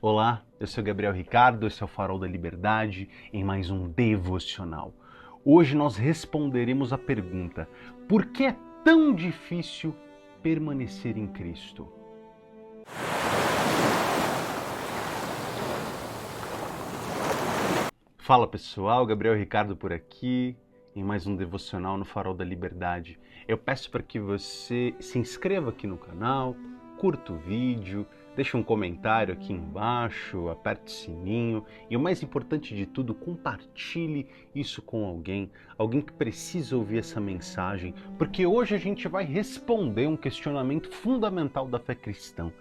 Olá, eu sou Gabriel Ricardo, esse é o Farol da Liberdade, em mais um devocional. Hoje nós responderemos a pergunta: por que é tão difícil permanecer em Cristo? Fala pessoal, Gabriel Ricardo por aqui, em mais um devocional no Farol da Liberdade. Eu peço para que você se inscreva aqui no canal, curta o vídeo, deixe um comentário aqui embaixo, aperte o sininho e o mais importante de tudo, compartilhe isso com alguém que precisa ouvir essa mensagem, porque hoje a gente vai responder um questionamento fundamental da fé cristã.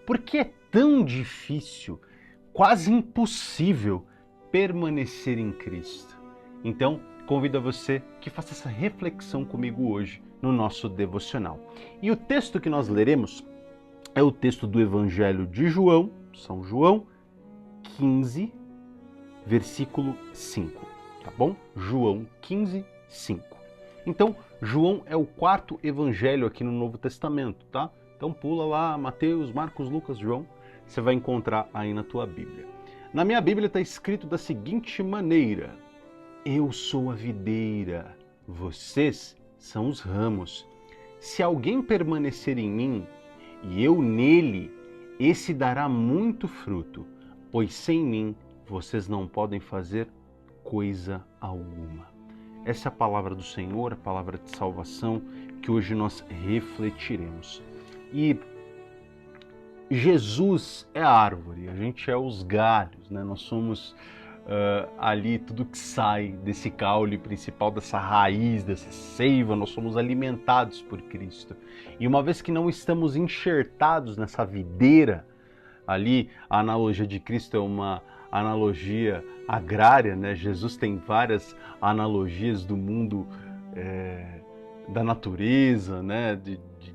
Por que é tão difícil, quase impossível, permanecer em Cristo? Então, convido a você que faça essa reflexão comigo hoje no nosso devocional. E o texto que nós leremos é o texto do Evangelho de João, São João 15, versículo 5, tá bom? João 15, 5. Então, João é o quarto evangelho aqui no Novo Testamento, tá? Então pula lá, Mateus, Marcos, Lucas, João, você vai encontrar aí na tua Bíblia. Na minha Bíblia está escrito da seguinte maneira: eu sou a videira, vocês são os ramos. Se alguém permanecer em mim e eu nele, esse dará muito fruto, pois sem mim vocês não podem fazer coisa alguma. Essa é a palavra do Senhor, a palavra de salvação que hoje nós refletiremos. E Jesus é a árvore, a gente é os galhos, né? Nós somos ali tudo que sai desse caule principal, dessa raiz, dessa seiva, nós somos alimentados por Cristo. E uma vez que não estamos enxertados nessa videira, ali a analogia de Cristo é uma analogia agrária, né? Jesus tem várias analogias do mundo da natureza, né?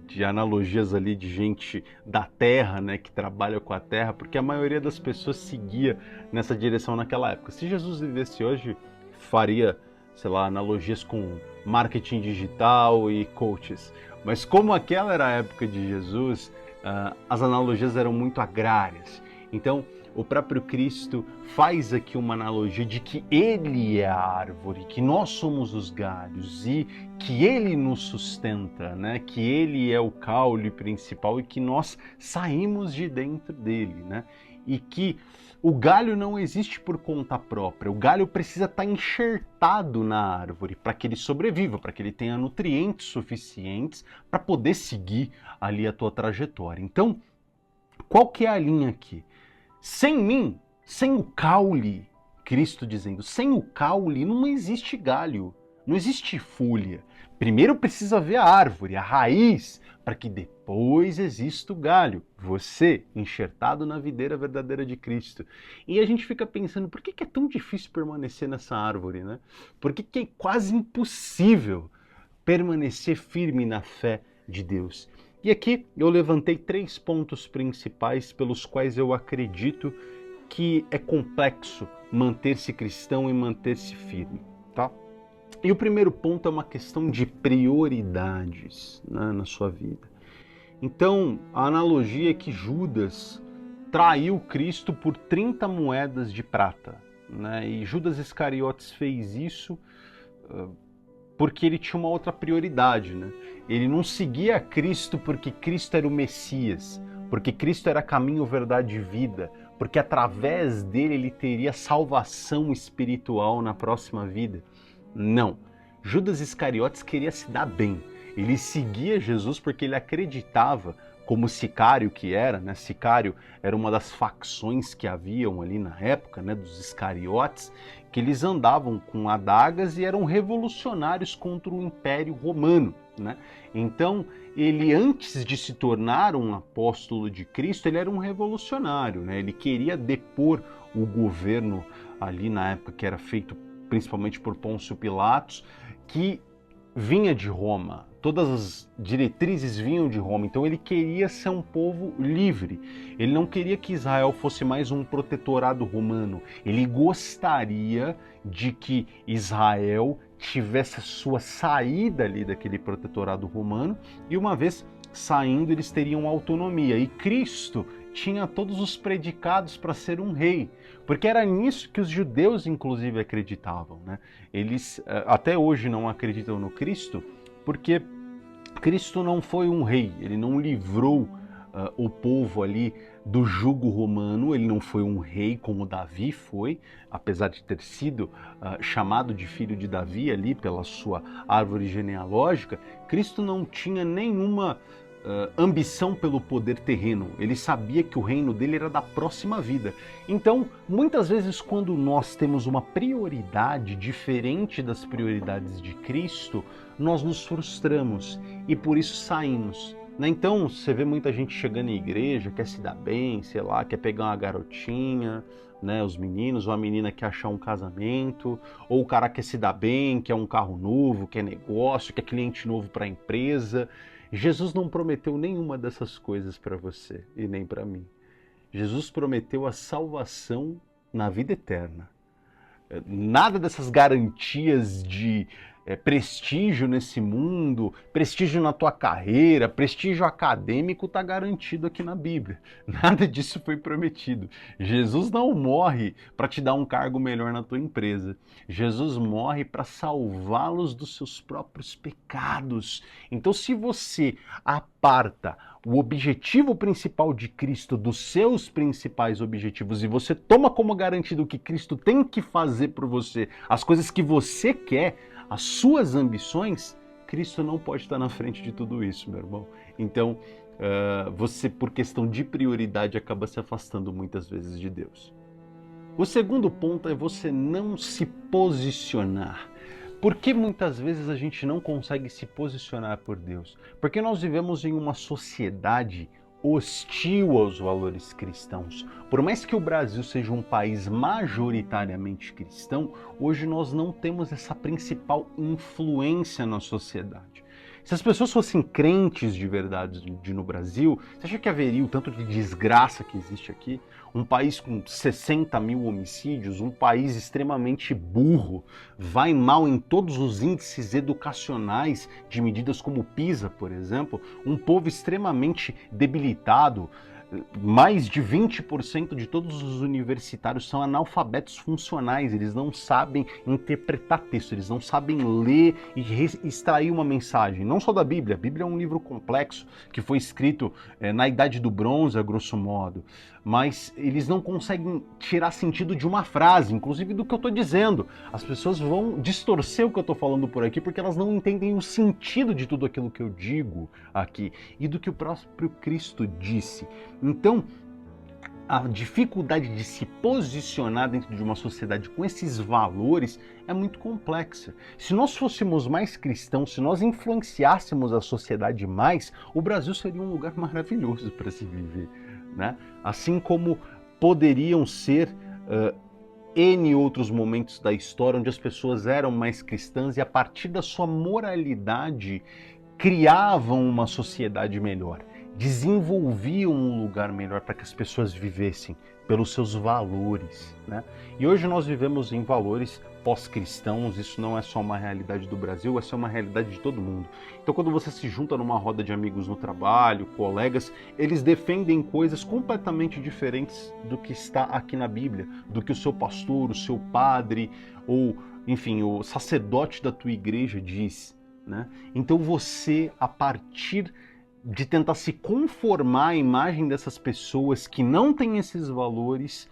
De analogias ali de gente da terra, né? Que trabalha com a terra, porque a maioria das pessoas seguia nessa direção naquela época. Se Jesus vivesse hoje, faria, sei lá, analogias com marketing digital e coaches. Mas como aquela era a época de Jesus, as analogias eram muito agrárias. Então, o próprio Cristo faz aqui uma analogia de que Ele é a árvore, que nós somos os galhos e que Ele nos sustenta, né? Que Ele é o caule principal e que nós saímos de dentro dele, né? E que o galho não existe por conta própria, o galho precisa estar enxertado na árvore para que ele sobreviva, para que ele tenha nutrientes suficientes para poder seguir ali a tua trajetória. Então, qual que é a linha aqui? Sem mim, sem o caule, Cristo dizendo, sem o caule não existe galho, não existe folha. Primeiro precisa ver a árvore, a raiz, para que depois exista o galho, você enxertado na videira verdadeira de Cristo. E a gente fica pensando, por que é tão difícil permanecer nessa árvore, né? Por que é quase impossível permanecer firme na fé de Deus? E aqui eu levantei 3 pontos principais pelos quais eu acredito que é complexo manter-se cristão e manter-se firme, tá? E o primeiro ponto é uma questão de prioridades, né, na sua vida. Então, a analogia é que Judas traiu Cristo por 30 moedas de prata, né? E Judas Iscariotes fez isso porque ele tinha uma outra prioridade, né? Ele não seguia Cristo porque Cristo era o Messias, porque Cristo era caminho, verdade e vida, porque através dele ele teria salvação espiritual na próxima vida. Não. Judas Iscariotes queria se dar bem. Ele seguia Jesus porque ele acreditava, como sicário que era, né? Sicário era uma das facções que haviam ali na época, né? Dos Iscariotes, que eles andavam com adagas e eram revolucionários contra o Império Romano, né? Então, ele antes de se tornar um apóstolo de Cristo, ele era um revolucionário, né? Ele queria depor o governo ali na época que era feito principalmente por Pôncio Pilatos, que vinha de Roma. Todas as diretrizes vinham de Roma, então ele queria ser um povo livre. Ele não queria que Israel fosse mais um protetorado romano. Ele gostaria de que Israel tivesse a sua saída ali daquele protetorado romano e uma vez saindo eles teriam autonomia. E Cristo, tinha todos os predicados para ser um rei, porque era nisso que os judeus, inclusive, acreditavam, né? Eles até hoje não acreditam no Cristo, porque Cristo não foi um rei, ele não livrou o povo ali do jugo romano, ele não foi um rei como Davi foi, apesar de ter sido chamado de filho de Davi ali pela sua árvore genealógica. Cristo não tinha nenhuma ambição pelo poder terreno, ele sabia que o reino dele era da próxima vida. Então, muitas vezes quando nós temos uma prioridade diferente das prioridades de Cristo, nós nos frustramos e por isso saímos. Então, você vê muita gente chegando em igreja, quer se dar bem, sei lá, quer pegar uma garotinha, né, os meninos, ou a menina quer achar um casamento, ou o cara quer se dar bem, quer um carro novo, quer negócio, quer cliente novo para a empresa. Jesus não prometeu nenhuma dessas coisas para você e nem para mim. Jesus prometeu a salvação na vida eterna. Nada dessas garantias de prestígio nesse mundo, prestígio na tua carreira, prestígio acadêmico está garantido aqui na Bíblia. Nada disso foi prometido. Jesus não morre para te dar um cargo melhor na tua empresa. Jesus morre para salvá-los dos seus próprios pecados. Então, se você aparta o objetivo principal de Cristo dos seus principais objetivos e você toma como garantido o que Cristo tem que fazer por você, as coisas que você quer, as suas ambições, Cristo não pode estar na frente de tudo isso, meu irmão. Então, você, por questão de prioridade, acaba se afastando muitas vezes de Deus. O segundo ponto é você não se posicionar. Por que muitas vezes a gente não consegue se posicionar por Deus? Porque nós vivemos em uma sociedade hostil aos valores cristãos. Por mais que o Brasil seja um país majoritariamente cristão, hoje nós não temos essa principal influência na sociedade. Se as pessoas fossem crentes de verdade no Brasil, você acha que haveria o tanto de desgraça que existe aqui? Um país com 60 mil homicídios, um país extremamente burro, vai mal em todos os índices educacionais de medidas como o PISA, por exemplo, um povo extremamente debilitado. Mais de 20% de todos os universitários são analfabetos funcionais, eles não sabem interpretar texto, eles não sabem ler e extrair uma mensagem, não só da Bíblia. A Bíblia é um livro complexo que foi escrito na Idade do Bronze, a grosso modo, mas eles não conseguem tirar sentido de uma frase, inclusive do que eu estou dizendo. As pessoas vão distorcer o que eu estou falando por aqui porque elas não entendem o sentido de tudo aquilo que eu digo aqui e do que o próprio Cristo disse. Então, a dificuldade de se posicionar dentro de uma sociedade com esses valores é muito complexa. Se nós fôssemos mais cristãos, se nós influenciássemos a sociedade mais, o Brasil seria um lugar maravilhoso para se viver, né? Assim como poderiam ser N outros momentos da história onde as pessoas eram mais cristãs e a partir da sua moralidade criavam uma sociedade melhor, desenvolviam um lugar melhor para que as pessoas vivessem pelos seus valores, né? E hoje nós vivemos em valores pós-cristãos, isso não é só uma realidade do Brasil, essa é uma realidade de todo mundo. Então quando você se junta numa roda de amigos no trabalho, colegas, eles defendem coisas completamente diferentes do que está aqui na Bíblia, do que o seu pastor, o seu padre, ou enfim, o sacerdote da tua igreja diz, né? Então você, a partir de tentar se conformar à imagem dessas pessoas que não têm esses valores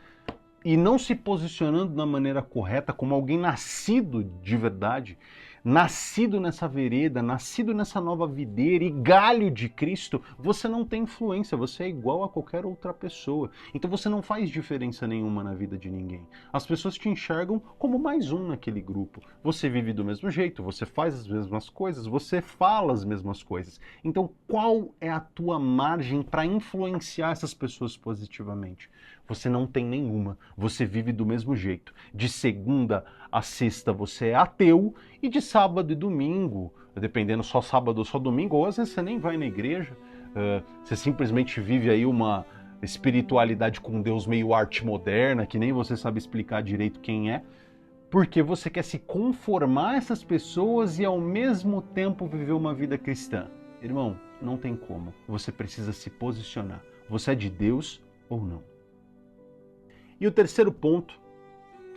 e não se posicionando da maneira correta como alguém nascido de verdade, nascido nessa vereda, nascido nessa nova videira e galho de Cristo, você não tem influência, você é igual a qualquer outra pessoa. Então você não faz diferença nenhuma na vida de ninguém. As pessoas te enxergam como mais um naquele grupo. Você vive do mesmo jeito, você faz as mesmas coisas, você fala as mesmas coisas. Então qual é a tua margem para influenciar essas pessoas positivamente? Você não tem nenhuma, você vive do mesmo jeito. De segunda a sexta você é ateu e de sábado e domingo, dependendo só sábado ou só domingo, ou às vezes você nem vai na igreja, você simplesmente vive aí uma espiritualidade com Deus meio arte moderna, que nem você sabe explicar direito quem é, porque você quer se conformar a essas pessoas e ao mesmo tempo viver uma vida cristã. Irmão, não tem como, você precisa se posicionar. Você é de Deus ou não. E o terceiro ponto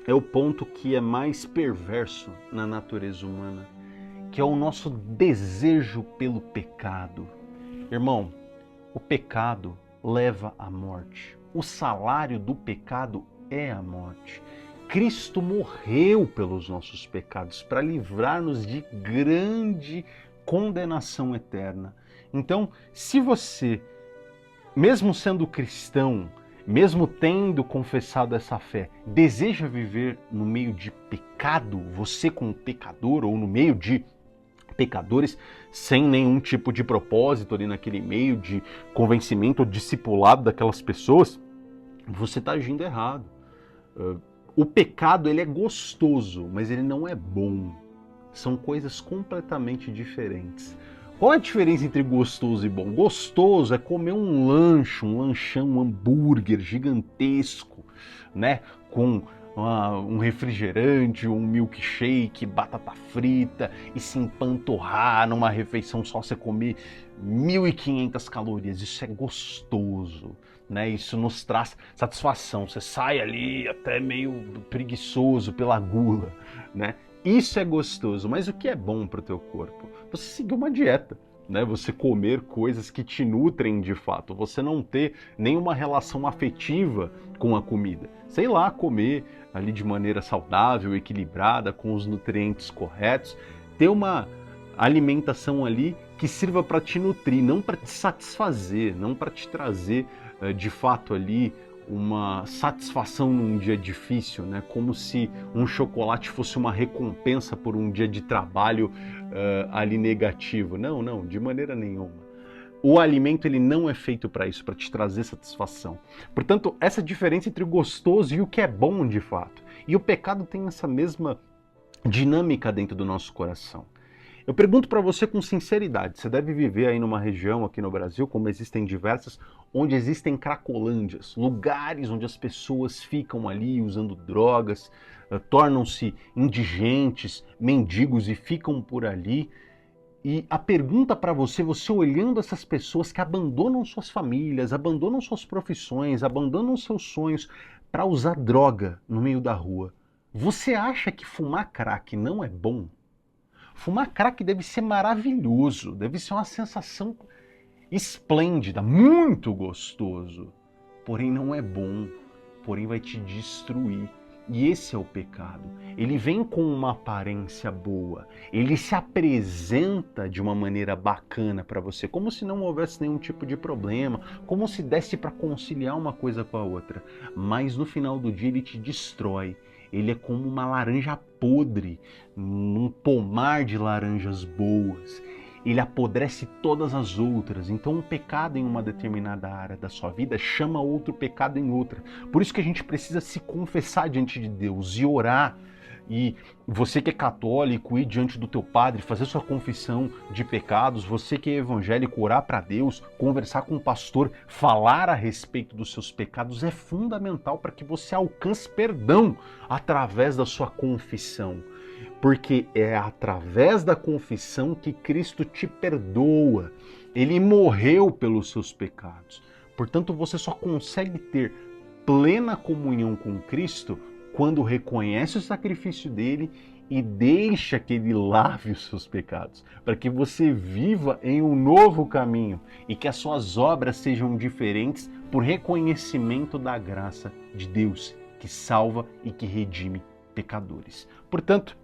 é o ponto que é mais perverso na natureza humana, que é o nosso desejo pelo pecado. Irmão, o pecado leva à morte. O salário do pecado é a morte. Cristo morreu pelos nossos pecados para livrar-nos de grande condenação eterna. Então, se você, mesmo sendo cristão, mesmo tendo confessado essa fé, deseja viver no meio de pecado, você como pecador, ou no meio de pecadores, sem nenhum tipo de propósito ali naquele meio de convencimento ou discipulado daquelas pessoas, você está agindo errado. O pecado, ele é gostoso, mas ele não é bom. São coisas completamente diferentes. Qual é a diferença entre gostoso e bom? Gostoso é comer um lanche, um lanchão, um hambúrguer gigantesco, né? Com um refrigerante, um milkshake, batata frita e se empanturrar numa refeição só, você comer 1.500 calorias. Isso é gostoso, né? Isso nos traz satisfação. Você sai ali até meio preguiçoso pela gula, né? Isso é gostoso, mas o que é bom para o teu corpo? Você seguir uma dieta, né? Você comer coisas que te nutrem de fato, você não ter nenhuma relação afetiva com a comida. Sei lá, comer ali de maneira saudável, equilibrada, com os nutrientes corretos, ter uma alimentação ali que sirva para te nutrir, não para te satisfazer, não para te trazer de fato ali uma satisfação num dia difícil, né? Como se um chocolate fosse uma recompensa por um dia de trabalho ali negativo. Não, de maneira nenhuma. O alimento, ele não é feito para isso, para te trazer satisfação. Portanto, essa diferença entre o gostoso e o que é bom de fato. E o pecado tem essa mesma dinâmica dentro do nosso coração. Eu pergunto para você com sinceridade, você deve viver aí numa região aqui no Brasil, como existem diversas, onde existem cracolândias, lugares onde as pessoas ficam ali usando drogas, tornam-se indigentes, mendigos e ficam por ali. E a pergunta para você, você olhando essas pessoas que abandonam suas famílias, abandonam suas profissões, abandonam seus sonhos para usar droga no meio da rua, você acha que fumar crack não é bom? Fumar crack deve ser maravilhoso, deve ser uma sensação esplêndida, muito gostoso. Porém não é bom, porém vai te destruir. E esse é o pecado. Ele vem com uma aparência boa, ele se apresenta de uma maneira bacana para você, como se não houvesse nenhum tipo de problema, como se desse para conciliar uma coisa com a outra. Mas no final do dia ele te destrói. Ele é como uma laranja podre num pomar de laranjas boas. Ele apodrece todas as outras. Então um pecado em uma determinada área da sua vida chama outro pecado em outra. Por isso que a gente precisa se confessar diante de Deus e orar. E você que é católico, ir diante do teu padre, fazer sua confissão de pecados, você que é evangélico, orar para Deus, conversar com o pastor, falar a respeito dos seus pecados é fundamental para que você alcance perdão através da sua confissão. Porque é através da confissão que Cristo te perdoa. Ele morreu pelos seus pecados. Portanto, você só consegue ter plena comunhão com Cristo quando reconhece o sacrifício dele e deixa que ele lave os seus pecados, para que você viva em um novo caminho e que as suas obras sejam diferentes por reconhecimento da graça de Deus, que salva e que redime pecadores. Portanto,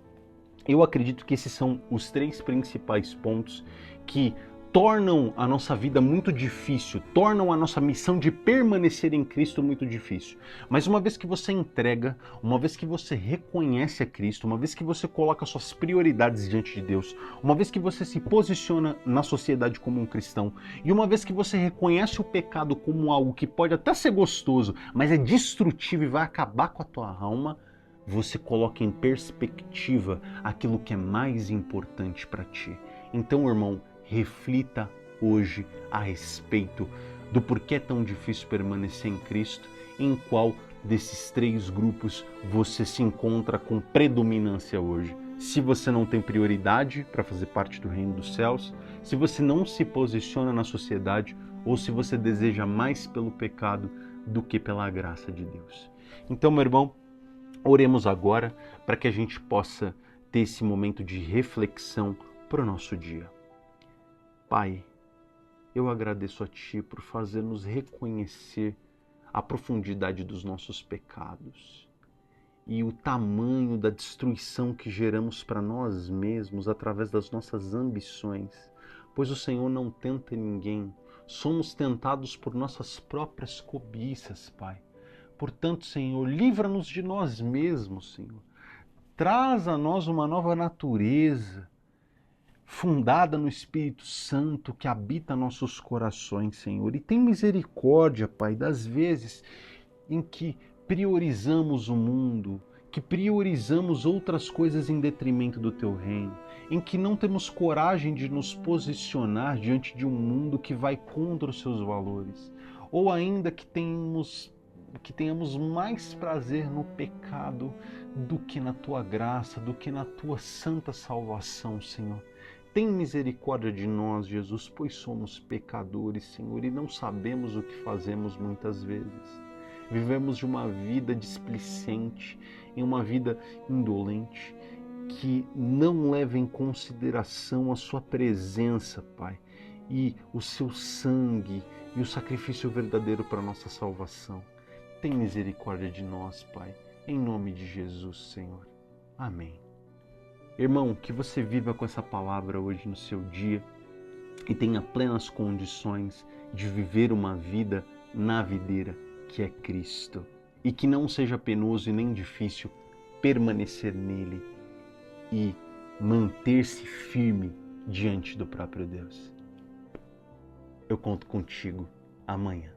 eu acredito que esses são os três principais pontos que tornam a nossa vida muito difícil, tornam a nossa missão de permanecer em Cristo muito difícil. Mas uma vez que você entrega, uma vez que você reconhece a Cristo, uma vez que você coloca suas prioridades diante de Deus, uma vez que você se posiciona na sociedade como um cristão, e uma vez que você reconhece o pecado como algo que pode até ser gostoso, mas é destrutivo e vai acabar com a tua alma, você coloca em perspectiva aquilo que é mais importante para ti. Então, irmão, reflita hoje a respeito do porquê é tão difícil permanecer em Cristo, em qual desses três grupos você se encontra com predominância hoje. Se você não tem prioridade para fazer parte do reino dos céus, se você não se posiciona na sociedade ou se você deseja mais pelo pecado do que pela graça de Deus. Então, meu irmão, oremos agora para que a gente possa ter esse momento de reflexão para o nosso dia. Pai, eu agradeço a Ti por fazer-nos reconhecer a profundidade dos nossos pecados e o tamanho da destruição que geramos para nós mesmos através das nossas ambições, pois o Senhor não tenta ninguém, somos tentados por nossas próprias cobiças, Pai. Portanto, Senhor, livra-nos de nós mesmos, Senhor. Traz a nós uma nova natureza, fundada no Espírito Santo que habita nossos corações, Senhor. E tem misericórdia, Pai, das vezes em que priorizamos o mundo, que priorizamos outras coisas em detrimento do Teu reino, em que não temos coragem de nos posicionar diante de um mundo que vai contra os seus valores, ou ainda que tenhamos mais prazer no pecado do que na Tua graça, do que na Tua santa salvação, Senhor. Tem misericórdia de nós, Jesus, pois somos pecadores, Senhor, e não sabemos o que fazemos muitas vezes. Vivemos de uma vida displicente, em uma vida indolente, que não leva em consideração a Sua presença, Pai, e o Seu sangue e o sacrifício verdadeiro para a nossa salvação. Tem misericórdia de nós, Pai, em nome de Jesus, Senhor. Amém. Irmão, que você viva com essa palavra hoje no seu dia e tenha plenas condições de viver uma vida na videira, que é Cristo. E que não seja penoso e nem difícil permanecer nele e manter-se firme diante do próprio Deus. Eu conto contigo amanhã.